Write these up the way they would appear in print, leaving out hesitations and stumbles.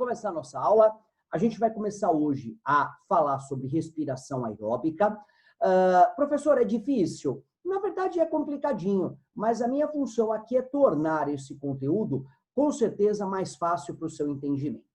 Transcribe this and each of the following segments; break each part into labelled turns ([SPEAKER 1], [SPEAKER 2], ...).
[SPEAKER 1] começar a nossa aula. A gente vai começar hoje a falar sobre respiração aeróbica. Professor, é difícil? Na verdade é complicadinho, mas a minha função aqui é tornar esse conteúdo, com certeza, mais fácil para o seu entendimento.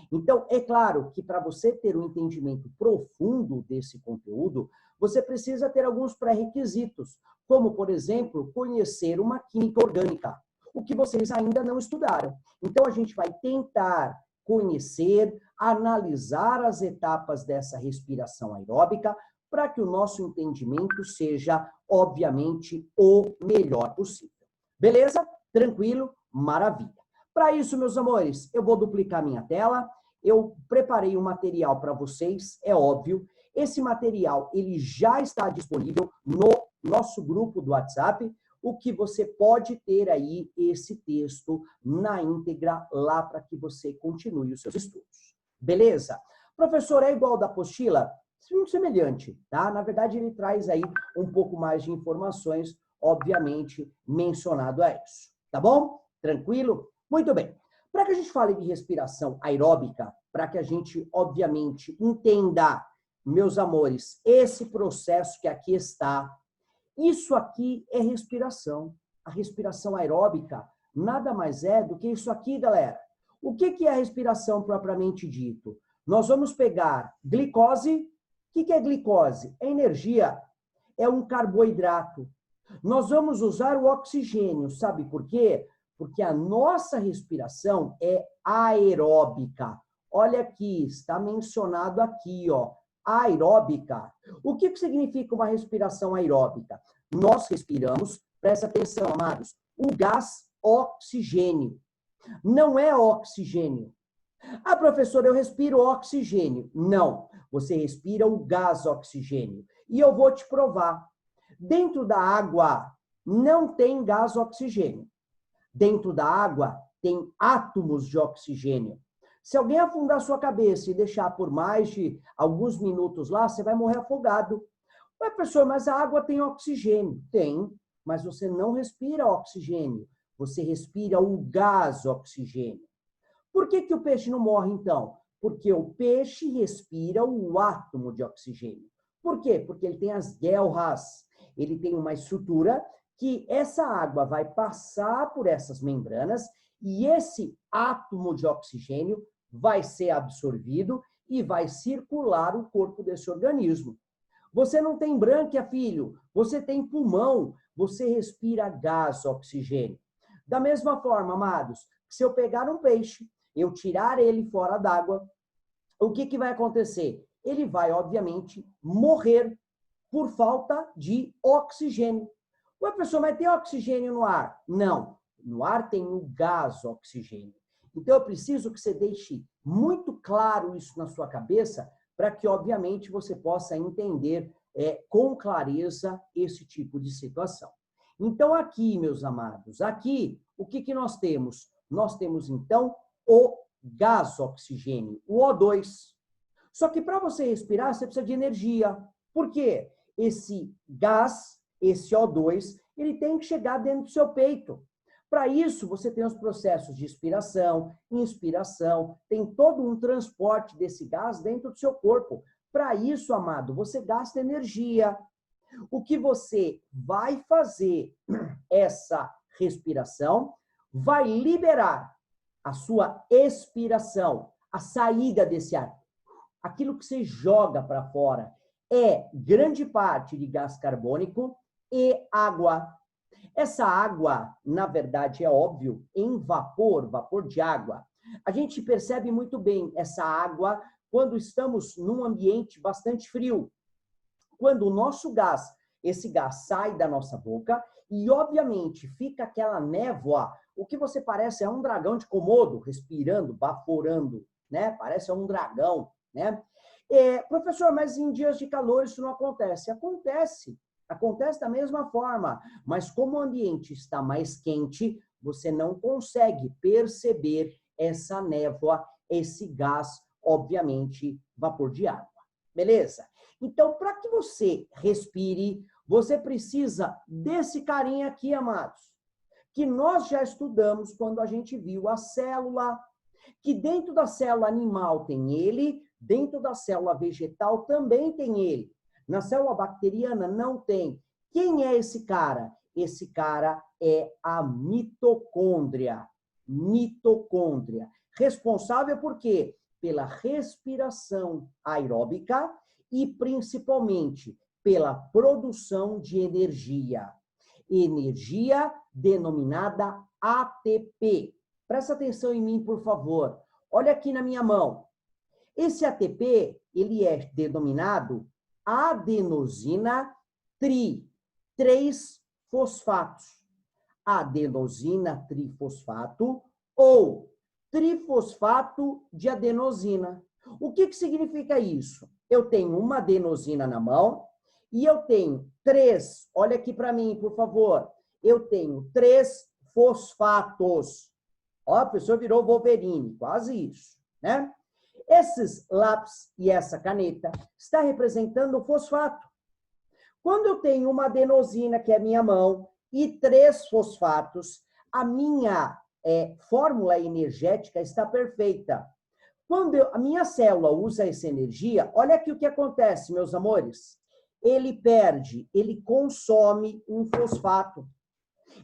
[SPEAKER 1] Então, é claro que para você ter um entendimento profundo desse conteúdo, você precisa ter alguns pré-requisitos, como, por exemplo, conhecer uma química orgânica, o que vocês ainda não estudaram. Então, a gente vai tentar conhecer, analisar as etapas dessa respiração aeróbica para que o nosso entendimento seja, obviamente, o melhor possível. Beleza? Tranquilo? Maravilha. Para isso, meus amores, eu vou duplicar minha tela. Eu preparei um material para vocês, é óbvio. Esse material, ele já está disponível no nosso grupo do WhatsApp, o que você pode ter aí esse texto na íntegra lá para que você continue os seus estudos. Beleza? Professor, é igual da apostila? Muito semelhante, tá? Na verdade, ele traz aí um pouco mais de informações, obviamente, mencionado a isso. Tá bom? Tranquilo? Muito bem. Para que a gente fale de respiração aeróbica, para que a gente, obviamente, entenda, meus amores, esse processo que aqui está, isso aqui é respiração. A respiração aeróbica nada mais é do que isso aqui, galera. O que é a respiração propriamente dito? Nós vamos pegar glicose. O que é glicose? É energia. É um carboidrato. Nós vamos usar o oxigênio. Sabe por quê? Porque a nossa respiração é aeróbica. Olha aqui, está mencionado aqui, ó, aeróbica. O que significa uma respiração aeróbica? Nós respiramos, presta atenção, amados, o gás oxigênio. Não é oxigênio. Ah, professor, eu respiro oxigênio. Não, você respira o gás oxigênio. E eu vou te provar. Dentro da água não tem gás oxigênio. Dentro da água tem átomos de oxigênio. Se alguém afundar sua cabeça e deixar por mais de alguns minutos lá, você vai morrer afogado. Ué, professor, mas a água tem oxigênio. Tem, mas você não respira oxigênio. Você respira o gás oxigênio. Por que o peixe não morre, então? Porque o peixe respira o átomo de oxigênio. Por quê? Porque ele tem as guelras. Ele tem uma estrutura que essa água vai passar por essas membranas e esse átomo de oxigênio vai ser absorvido e vai circular o corpo desse organismo. Você não tem brânquia, filho. Você tem pulmão. Você respira gás oxigênio. Da mesma forma, amados, se eu pegar um peixe, eu tirar ele fora d'água, o que vai acontecer? Ele vai, obviamente, morrer por falta de oxigênio. Ué, professor, mas tem oxigênio no ar? Não. No ar tem o gás oxigênio. Então, eu preciso que você deixe muito claro isso na sua cabeça para que, obviamente, você possa entender com clareza esse tipo de situação. Então, aqui, meus amados, aqui, o que nós temos? Nós temos, então, o gás oxigênio, o O2. Só que para você respirar, você precisa de energia. Por quê? Esse gás, esse O2, ele tem que chegar dentro do seu peito. Para isso, você tem os processos de expiração, inspiração, tem todo um transporte desse gás dentro do seu corpo. Para isso, amado, você gasta energia. O que você vai fazer essa respiração vai liberar a sua expiração, a saída desse ar. Aquilo que você joga para fora é grande parte de gás carbônico e água. Essa água, na verdade, é óbvio, em vapor de água. A gente percebe muito bem essa água quando estamos num ambiente bastante frio. Quando o nosso gás, esse gás sai da nossa boca e, obviamente, fica aquela névoa, o que você parece é um dragão de Komodo, respirando, baforando, né? Parece um dragão, né? Professor, mas em dias de calor isso não acontece? Acontece. Acontece da mesma forma, mas como o ambiente está mais quente, você não consegue perceber essa névoa, esse gás, obviamente, vapor de água. Beleza? Então, para que você respire, você precisa desse carinha aqui, amados, que nós já estudamos quando a gente viu a célula. Que dentro da célula animal tem ele, dentro da célula vegetal também tem ele. Na célula bacteriana não tem. Quem é esse cara? Esse cara é a mitocôndria. Mitocôndria. Responsável por quê? Pela respiração aeróbica e principalmente pela produção de energia. Energia denominada ATP. Presta atenção em mim, por favor. Olha aqui na minha mão. Esse ATP, ele é denominado adenosina trifosfato. Adenosina trifosfato ou trifosfato de adenosina. O que significa isso? Eu tenho uma adenosina na mão e eu tenho três, olha aqui para mim, por favor. Eu tenho 3 fosfatos. Ó, a pessoa virou Wolverine, quase isso, né? Esses lápis e essa caneta está representando o fosfato. Quando eu tenho uma adenosina, que é a minha mão, e 3 fosfatos, a minha fórmula energética está perfeita. Quando a minha célula usa essa energia, olha aqui o que acontece, meus amores. Ele perde, ele consome um fosfato.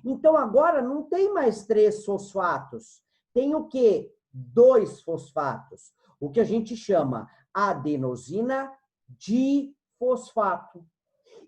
[SPEAKER 1] Então, agora não tem mais 3 fosfatos. Tem o quê? 2 fosfatos. O que a gente chama adenosina difosfato.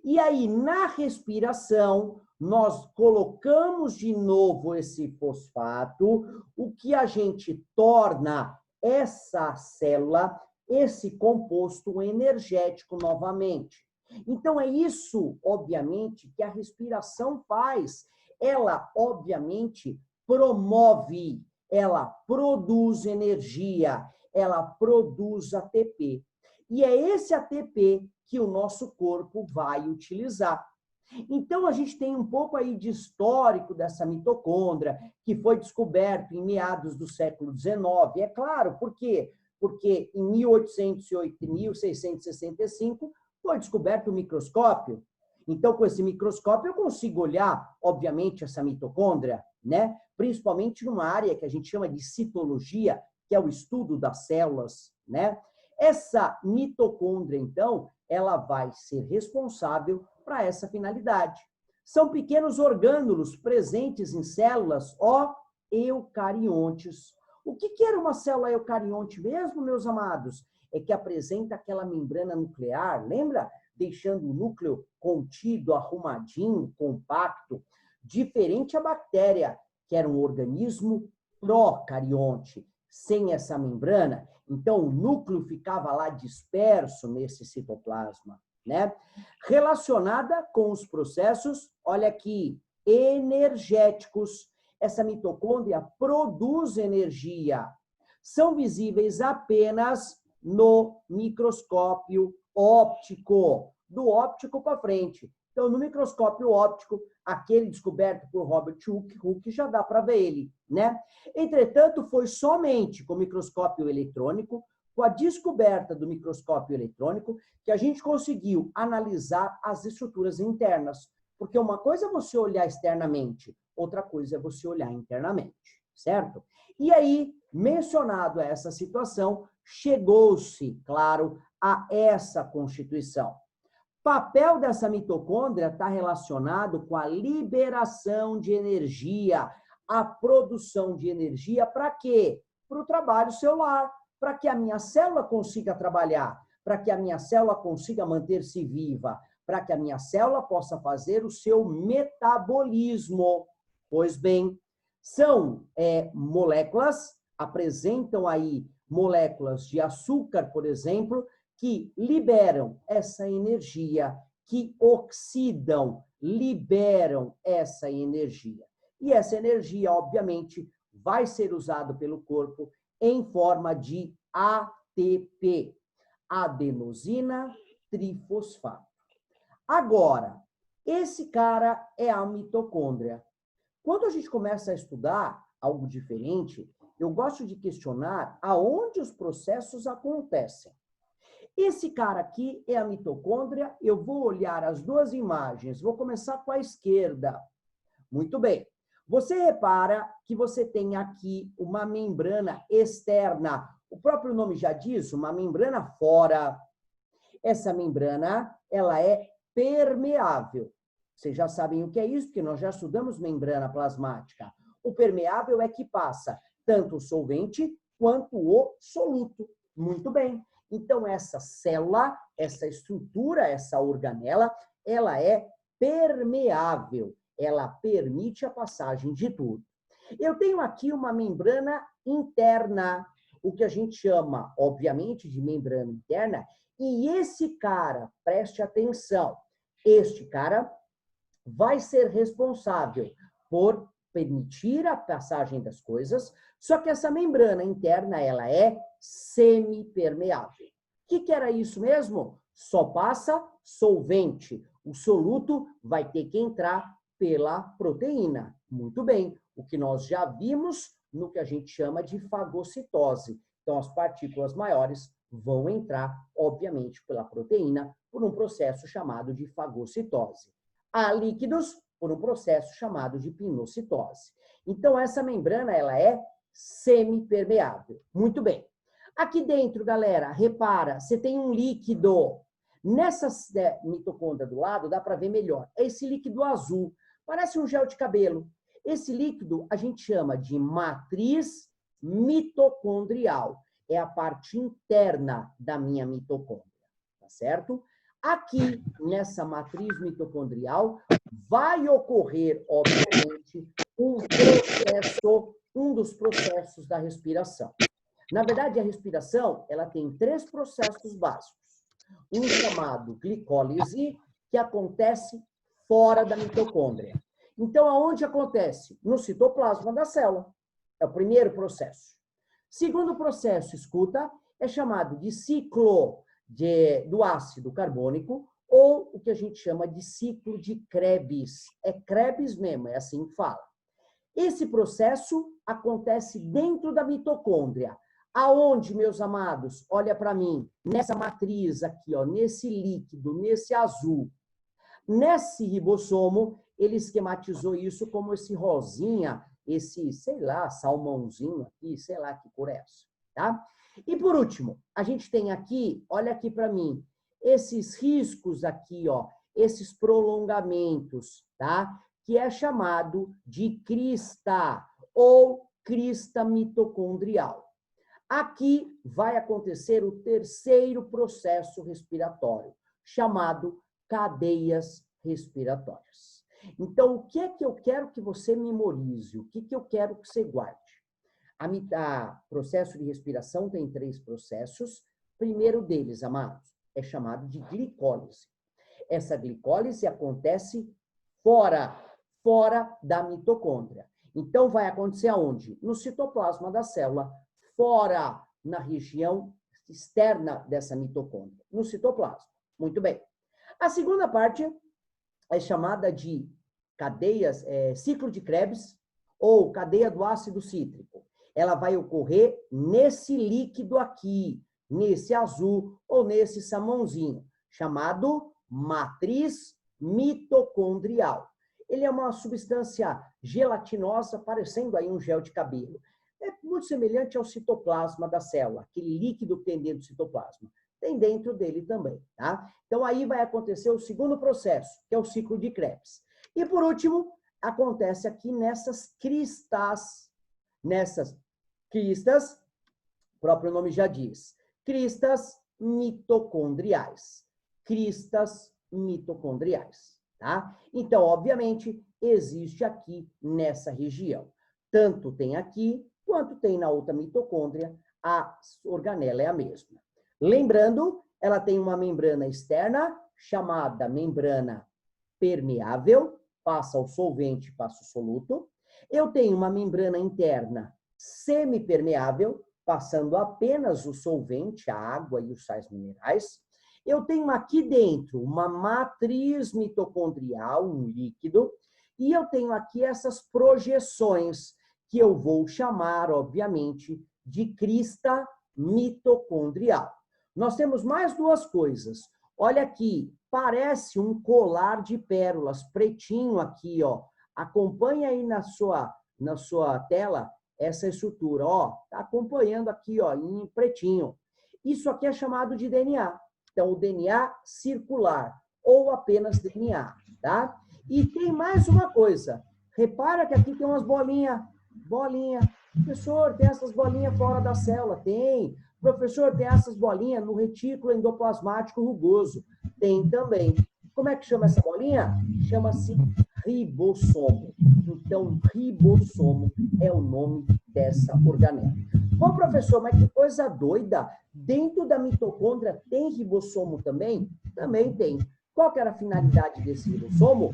[SPEAKER 1] E aí, na respiração, nós colocamos de novo esse fosfato, o que a gente torna essa célula, esse composto energético novamente. Então, é isso, obviamente, que a respiração faz. Ela, obviamente, promove, ela produz energia, ela produz ATP. E é esse ATP que o nosso corpo vai utilizar. Então, a gente tem um pouco aí de histórico dessa mitocôndria, que foi descoberto em meados do século XIX. É claro, por quê? Porque em 1665 foi descoberto o microscópio. Então, com esse microscópio, eu consigo olhar, obviamente, essa mitocôndria, né? Principalmente numa área que a gente chama de citologia, que é o estudo das células, né? Essa mitocôndria, então, ela vai ser responsável para essa finalidade. São pequenos orgânulos presentes em células, eucariontes. O que era uma célula eucarionte mesmo, meus amados? É que apresenta aquela membrana nuclear, lembra? Deixando o núcleo contido, arrumadinho, compacto, diferente a bactéria, que era um organismo procarionte, sem essa membrana. Então, o núcleo ficava lá disperso nesse citoplasma, né? Relacionada com os processos, olha aqui, energéticos. Essa mitocôndria produz energia. São visíveis apenas no microscópio óptico, do óptico para frente. Então, no microscópio óptico, aquele descoberto por Robert Hooke já dá para ver ele, né? Entretanto, foi somente com o microscópio eletrônico, com a descoberta do microscópio eletrônico, que a gente conseguiu analisar as estruturas internas. Porque uma coisa é você olhar externamente, outra coisa é você olhar internamente, certo? E aí, mencionado essa situação, chegou-se, claro, a essa constituição. Papel dessa mitocôndria está relacionado com a liberação de energia, a produção de energia para quê? Para o trabalho celular, para que a minha célula consiga trabalhar, para que a minha célula consiga manter-se viva, para que a minha célula possa fazer o seu metabolismo. Pois bem, são moléculas, apresentam aí moléculas de açúcar, por exemplo, que liberam essa energia, que oxidam, liberam essa energia. E essa energia, obviamente, vai ser usada pelo corpo em forma de ATP, adenosina trifosfato. Agora, esse cara é a mitocôndria. Quando a gente começa a estudar algo diferente, eu gosto de questionar aonde os processos acontecem. Esse cara aqui é a mitocôndria. Eu vou olhar as duas imagens. Vou começar com a esquerda. Muito bem. Você repara que você tem aqui uma membrana externa. O próprio nome já diz, uma membrana fora. Essa membrana, ela é permeável. Vocês já sabem o que é isso, porque nós já estudamos membrana plasmática. O permeável é que passa tanto o solvente quanto o soluto. Muito bem. Então, essa célula, essa estrutura, essa organela, ela é permeável. Ela permite a passagem de tudo. Eu tenho aqui uma membrana interna, o que a gente chama, obviamente, de membrana interna, e esse cara, preste atenção, este cara vai ser responsável por permitir a passagem das coisas, só que essa membrana interna, ela é semipermeável. O que era isso mesmo? Só passa solvente. O soluto vai ter que entrar pela proteína. Muito bem, o que nós já vimos no que a gente chama de fagocitose. Então, as partículas maiores vão entrar, obviamente, pela proteína, por um processo chamado de fagocitose. Há líquidos por um processo chamado de pinocitose. Então, essa membrana, ela é semipermeável. Muito bem. Aqui dentro, galera, repara, você tem um líquido. Nessa mitocôndria do lado, dá para ver melhor. É esse líquido azul. Parece um gel de cabelo. Esse líquido a gente chama de matriz mitocondrial. É a parte interna da minha mitocôndria, tá certo? Aqui, nessa matriz mitocondrial, vai ocorrer, obviamente, um dos processos da respiração. Na verdade, a respiração, ela tem 3 processos básicos. Um chamado glicólise, que acontece fora da mitocôndria. Então, aonde acontece? No citoplasma da célula. É o primeiro processo. Segundo processo, escuta, é chamado de ciclo do ácido carbônico, ou o que a gente chama de ciclo de Krebs. É Krebs mesmo, é assim que fala. Esse processo acontece dentro da mitocôndria. Aonde, meus amados? Olha para mim, nessa matriz aqui, ó, nesse líquido, nesse azul. Nesse ribossomo, ele esquematizou isso como esse rosinha, esse, sei lá, salmãozinho aqui, sei lá que cor é essa, tá? E por último, a gente tem aqui, olha aqui para mim, esses riscos aqui, ó, esses prolongamentos, tá? Que é chamado de crista ou crista mitocondrial. Aqui vai acontecer o terceiro processo respiratório, chamado cadeias respiratórias. Então, o que é que eu quero que você memorize? O que eu quero que você guarde? O processo de respiração tem 3 processos. O primeiro deles, amados, é chamado de glicólise. Essa glicólise acontece fora da mitocôndria. Então, vai acontecer aonde? No citoplasma da célula, fora, na região externa dessa mitocôndria, no citoplasma. Muito bem. A segunda parte é chamada de cadeias, ciclo de Krebs ou cadeia do ácido cítrico. Ela vai ocorrer nesse líquido aqui, nesse azul ou nesse salmãozinho, chamado matriz mitocondrial. Ele é uma substância gelatinosa, parecendo aí um gel de cabelo. É muito semelhante ao citoplasma da célula, aquele líquido que tem dentro do citoplasma. Tem dentro dele também, tá? Então, aí vai acontecer o segundo processo, que é o ciclo de Krebs. E, por último, acontece aqui nessas cristas. Nessas cristas, o próprio nome já diz, cristas mitocondriais. Cristas mitocondriais, tá? Então, obviamente, existe aqui nessa região. Tanto tem aqui, quanto tem na outra mitocôndria, a organela é a mesma. Lembrando, ela tem uma membrana externa, chamada membrana permeável, passa o solvente, passa o soluto. Eu tenho uma membrana interna semipermeável, passando apenas o solvente, a água e os sais minerais. Eu tenho aqui dentro uma matriz mitocondrial, um líquido, e eu tenho aqui essas projeções, que eu vou chamar, obviamente, de crista mitocondrial. Nós temos mais 2 coisas. Olha aqui, parece um colar de pérolas, pretinho aqui, ó, Acompanhe aí na sua tela essa estrutura, ó, tá acompanhando aqui, ó, em pretinho. Isso aqui é chamado de DNA. Então, o DNA circular ou apenas DNA, tá? E tem mais uma coisa. Repara que aqui tem umas bolinhas. Professor, tem essas bolinhas fora da célula? Tem. Professor, tem essas bolinhas no retículo endoplasmático rugoso? Tem também. Como é que chama essa bolinha? Chama-se ribossomo. Então, ribossomo é o nome dessa organela. Bom, professor, mas que coisa doida. Dentro da mitocôndria tem ribossomo também? Também tem. Qual que era a finalidade desse ribossomo?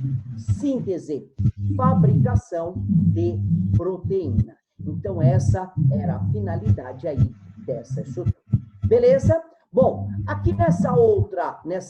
[SPEAKER 1] Síntese, fabricação de proteína. Então, essa era a finalidade aí dessa estrutura. Beleza? Bom, aqui nessa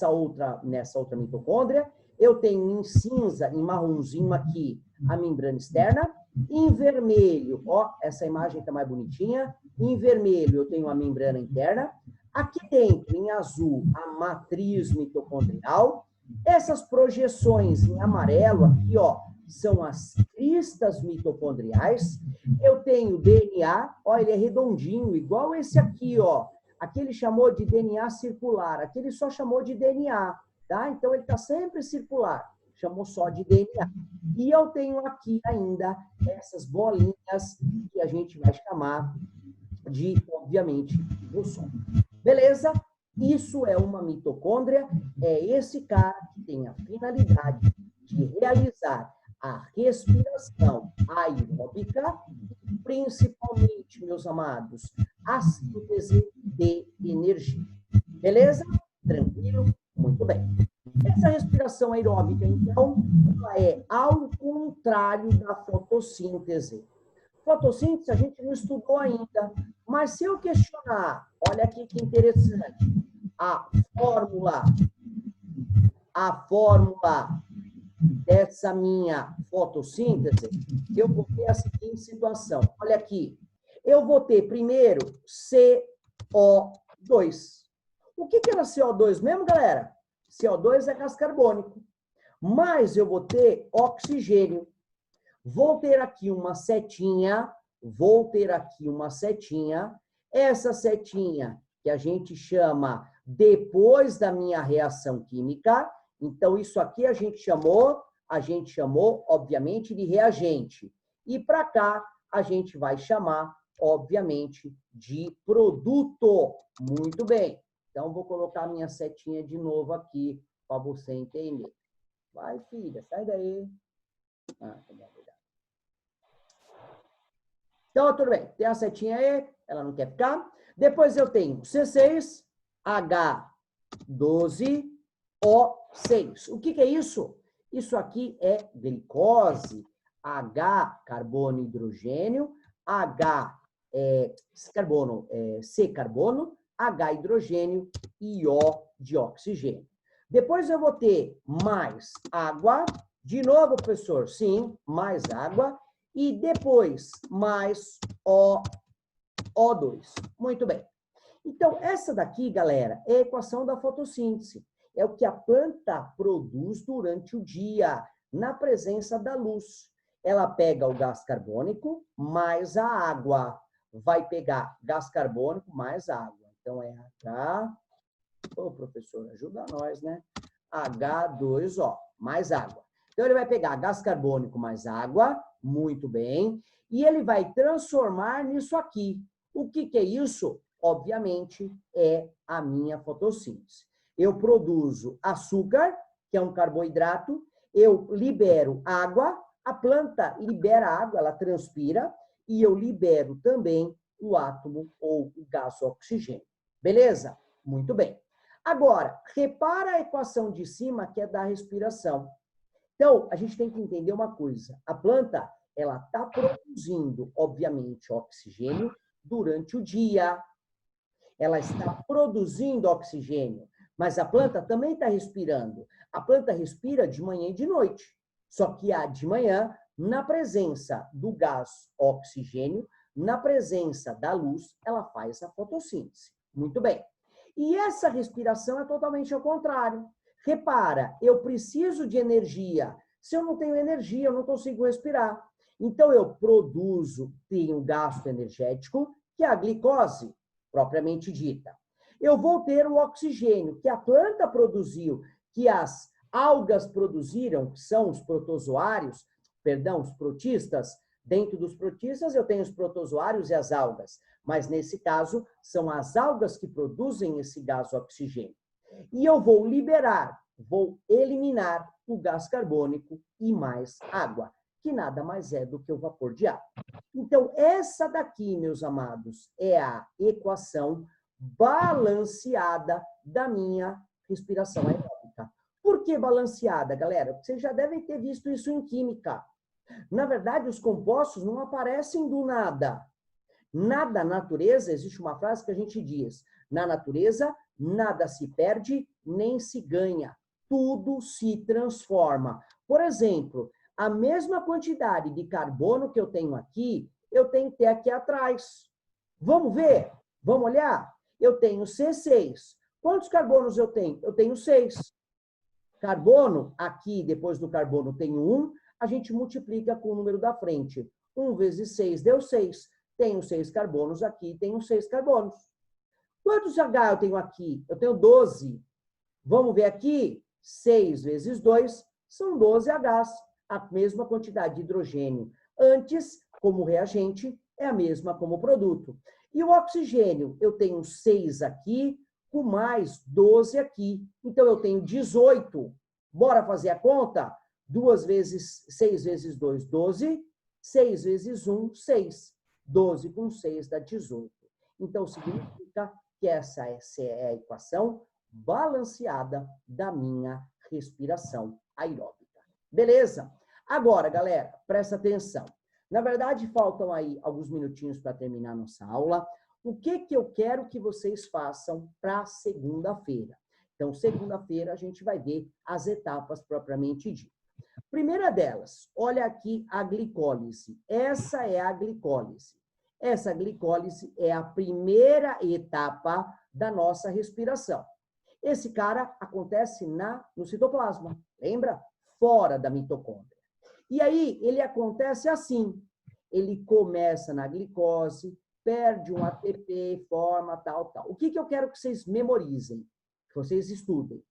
[SPEAKER 1] outra mitocôndria, eu tenho em cinza, em marronzinho aqui, a membrana externa. Em vermelho, ó, essa imagem está mais bonitinha. Em vermelho, eu tenho a membrana interna. Aqui dentro, em azul, a matriz mitocondrial. Essas projeções em amarelo aqui, ó, são as cristas mitocondriais. Eu tenho DNA, ó, ele é redondinho, igual esse aqui, ó. Aqui ele chamou de DNA circular, aqui ele só chamou de DNA, tá? Então ele está sempre circular, chamou só de DNA. E eu tenho aqui ainda essas bolinhas que a gente vai chamar de, obviamente, ribossomo. Beleza? Isso é uma mitocôndria, é esse cara que tem a finalidade de realizar a respiração aeróbica, principalmente, meus amados, a síntese de energia. Beleza? Tranquilo? Muito bem. Essa respiração aeróbica, então, ela é ao contrário da fotossíntese. Fotossíntese a gente não estudou ainda, mas se eu questionar, olha aqui que interessante, a fórmula dessa minha fotossíntese, eu vou ter a seguinte situação. Olha aqui, eu vou ter primeiro CO2. O que era CO2 mesmo, galera? CO2 é gás carbônico. Mas eu vou ter oxigênio. Vou ter aqui uma setinha. Essa setinha que a gente chama depois da minha reação química. Então, isso aqui a gente chamou, obviamente, de reagente. E para cá, a gente vai chamar, obviamente, de produto. Muito bem. Então, vou colocar a minha setinha de novo aqui para você entender. Vai, filha, sai daí. Ah, tá bom, obrigado. Então, tudo bem. Tem a setinha aí, ela não quer ficar. Depois eu tenho C6, H12O6. O que é isso? Isso aqui é glicose. H, carbono e hidrogênio. H, C, carbono. H, hidrogênio e O de oxigênio. Depois eu vou ter mais água. De novo, professor, sim, mais água. E depois mais O2. Muito bem. Então, essa daqui, galera, é a equação da fotossíntese. É o que a planta produz durante o dia, na presença da luz. Ela pega o gás carbônico mais a água. Vai pegar gás carbônico mais água. Então, é H... Ô, professor, ajuda nós, né? H2O, mais água. Então, ele vai pegar gás carbônico mais água, muito bem, e ele vai transformar nisso aqui. O que é isso? Obviamente, é a minha fotossíntese. Eu produzo açúcar, que é um carboidrato, eu libero água, a planta libera água, ela transpira, e eu libero também o átomo ou o gás oxigênio. Beleza? Muito bem. Agora, repara a equação de cima, que é da respiração. Então, a gente tem que entender uma coisa. A planta, ela está produzindo, obviamente, oxigênio durante o dia. Ela está produzindo oxigênio, mas a planta também está respirando. A planta respira de manhã e de noite. Só que de manhã, na presença do gás oxigênio, na presença da luz, ela faz a fotossíntese. Muito bem. E essa respiração é totalmente ao contrário. Repara, eu preciso de energia. Se eu não tenho energia, eu não consigo respirar. Então, eu produzo, tenho gasto energético, que é a glicose, propriamente dita. Eu vou ter o oxigênio, que a planta produziu, que as algas produziram, que são os protozoários, perdão, os protistas. Dentro dos protistas, eu tenho os protozoários e as algas. Mas, nesse caso, são as algas que produzem esse gás oxigênio. E eu vou liberar, vou eliminar o gás carbônico e mais água, que nada mais é do que o vapor de ar. Então, essa daqui, meus amados, é a equação balanceada da minha respiração aeróbica. Por que balanceada, galera? Vocês já devem ter visto isso em química. Na verdade, os compostos não aparecem do nada. Na natureza, existe uma frase que a gente diz: na natureza, nada se perde nem se ganha. Tudo se transforma. Por exemplo, a mesma quantidade de carbono que eu tenho aqui, eu tenho que ter aqui atrás. Vamos ver? Vamos olhar? Eu tenho C6. Quantos carbonos eu tenho? Eu tenho 6. Carbono, aqui, depois do carbono, tenho 1. A gente multiplica com o número da frente. 1 vezes 6 deu 6. Tenho 6 carbonos aqui, tenho 6 carbonos. Quantos H eu tenho aqui? Eu tenho 12. Vamos ver aqui? 6 vezes 2 são 12 Hs. A mesma quantidade de hidrogênio. Antes, como reagente, é a mesma como produto. E o oxigênio, eu tenho 6 aqui, com mais 12 aqui. Então, eu tenho 18. Bora fazer a conta? 6 vezes 2, 12. 6 vezes 1, 6. 12 com 6 dá 18. Então, significa que essa é a equação balanceada da minha respiração aeróbica. Beleza? Agora, galera, presta atenção. Na verdade, faltam aí alguns minutinhos para terminar a nossa aula. O que eu quero que vocês façam para segunda-feira? Então, segunda-feira, a gente vai ver as etapas propriamente ditas. Primeira delas, olha aqui a glicólise. Essa é a glicólise. Essa glicólise é a primeira etapa da nossa respiração. Esse cara acontece no citoplasma, lembra? Fora da mitocôndria. E aí, ele acontece assim. Ele começa na glicose, perde um ATP, forma tal. O que eu quero que vocês memorizem, que vocês estudem?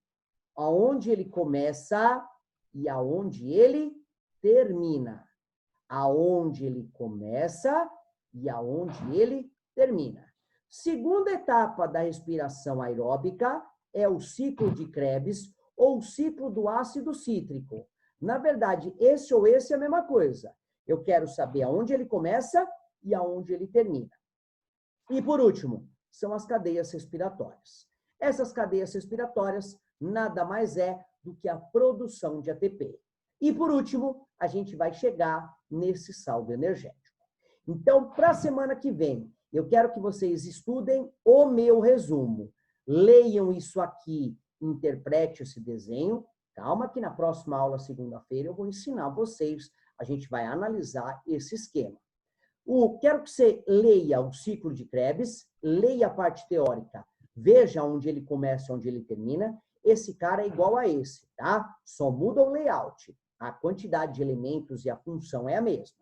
[SPEAKER 1] Aonde ele começa e aonde ele termina. Aonde ele começa e aonde ele termina. Segunda etapa da respiração aeróbica é o ciclo de Krebs ou o ciclo do ácido cítrico. Na verdade, esse ou esse é a mesma coisa. Eu quero saber aonde ele começa e aonde ele termina. E por último, são as cadeias respiratórias. Essas cadeias respiratórias nada mais é do que a produção de ATP. E por último, a gente vai chegar nesse saldo energético. Então, para a semana que vem, eu quero que vocês estudem o meu resumo. Leiam isso aqui, interprete esse desenho. Calma que na próxima aula, segunda-feira, eu vou ensinar vocês. A gente vai analisar esse esquema. Quero que você leia o ciclo de Krebs, leia a parte teórica, veja onde ele começa e onde ele termina. Esse cara é igual a esse, tá? Só muda o layout. A quantidade de elementos e a função é a mesma.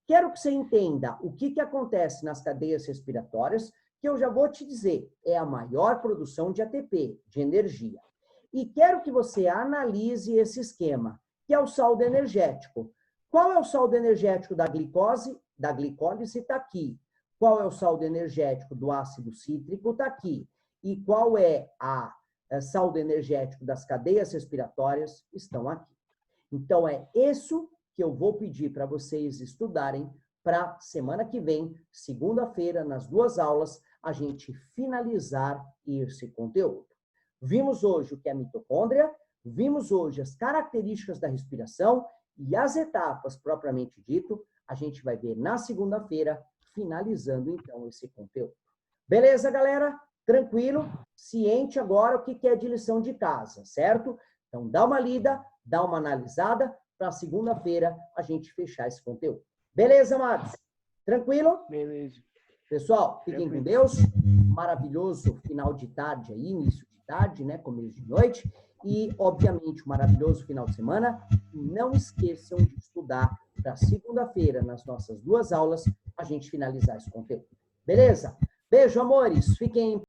[SPEAKER 1] Quero que você entenda o que acontece nas cadeias respiratórias, que eu já vou te dizer, é a maior produção de ATP, de energia. E quero que você analise esse esquema, que é o saldo energético. Qual é o saldo energético da glicose? Da glicólise está aqui. Qual é o saldo energético do ácido cítrico? Está aqui. E qual é a saldo energético das cadeias respiratórias? Estão aqui. Então, é isso que eu vou pedir para vocês estudarem para semana que vem, segunda-feira, nas 2 aulas, a gente finalizar esse conteúdo. Vimos hoje o que é a mitocôndria, vimos hoje as características da respiração e as etapas propriamente dito, a gente vai ver na segunda-feira, finalizando então esse conteúdo. Beleza, galera? Tranquilo? Ciente agora o que é de lição de casa, certo? Então, dá uma lida, dá uma analisada, para segunda-feira a gente fechar esse conteúdo. Beleza, amados? Tranquilo?
[SPEAKER 2] Beleza.
[SPEAKER 1] Pessoal, fiquem com Deus. Maravilhoso final de tarde aí, início de tarde, né? Começo de noite. e, obviamente, um maravilhoso final de semana. Não esqueçam de estudar para segunda-feira, nas nossas 2 aulas, a gente finalizar esse conteúdo. Beleza? Beijo, amores. Fiquem em paz.